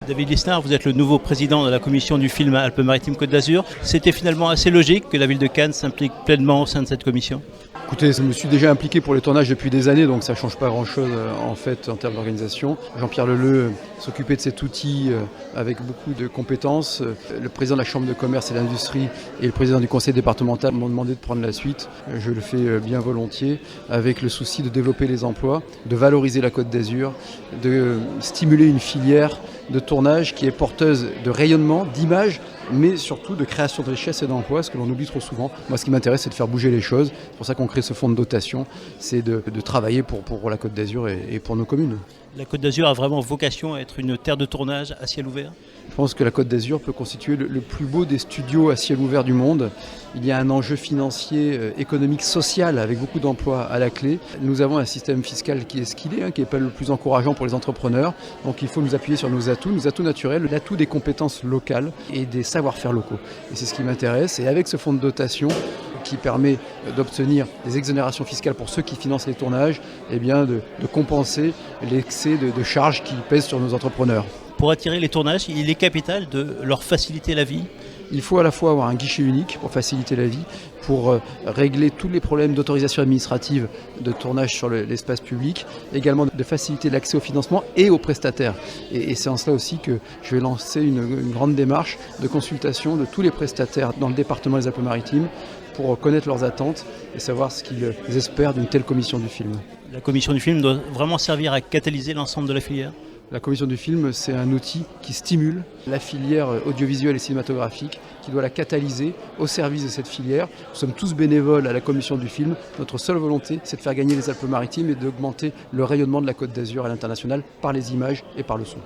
David Lisnard, vous êtes le nouveau président de la commission du film Alpes-Maritimes-Côte d'Azur. C'était finalement assez logique que la ville de Cannes s'implique pleinement au sein de cette commission? Écoutez, je me suis déjà impliqué pour les tournages depuis des années, donc ça ne change pas grand-chose en fait en termes d'organisation. Jean-Pierre Leleu s'occupait de cet outil avec beaucoup de compétences. Le président de la Chambre de commerce et d'industrie et le président du conseil départemental m'ont demandé de prendre la suite. Je le fais bien volontiers, avec le souci de développer les emplois, de valoriser la Côte d'Azur, de stimuler une filière de tournage qui est porteuse de rayonnement, d'image, mais surtout de création de richesse et d'emplois, ce que l'on oublie trop souvent. Moi, ce qui m'intéresse, c'est de faire bouger les choses. C'est pour ça qu'on crée ce fonds de dotation, c'est de travailler pour la Côte d'Azur et pour nos communes. La Côte d'Azur a vraiment vocation à être une terre de tournage à ciel ouvert? Je pense que la Côte d'Azur peut constituer le plus beau des studios à ciel ouvert du monde. Il y a un enjeu financier, économique, social, avec beaucoup d'emplois à la clé. Nous avons un système fiscal qui est ce qu'il est, qui n'est pas le plus encourageant pour les entrepreneurs. Donc il faut nous appuyer sur nos atouts naturels, l'atout des compétences locales et des savoir-faire locaux. Et c'est ce qui m'intéresse. Et avec ce fonds de dotation, qui permet d'obtenir des exonérations fiscales pour ceux qui financent les tournages, eh bien de compenser l'excès de charges qui pèsent sur nos entrepreneurs. Pour attirer les tournages, il est capital de leur faciliter la vie. Il faut à la fois avoir un guichet unique pour faciliter la vie, pour régler tous les problèmes d'autorisation administrative de tournage sur l'espace public, également de faciliter l'accès au financement et aux prestataires. Et c'est en cela aussi que je vais lancer une grande démarche de consultation de tous les prestataires dans le département des Alpes-Maritimes pour connaître leurs attentes et savoir ce qu'ils espèrent d'une telle commission du film. La commission du film doit vraiment servir à catalyser l'ensemble de la filière? La commission du film, c'est un outil qui stimule la filière audiovisuelle et cinématographique, qui doit la catalyser au service de cette filière. Nous sommes tous bénévoles à la commission du film. Notre seule volonté, c'est de faire gagner les Alpes-Maritimes et d'augmenter le rayonnement de la Côte d'Azur à l'international par les images et par le son.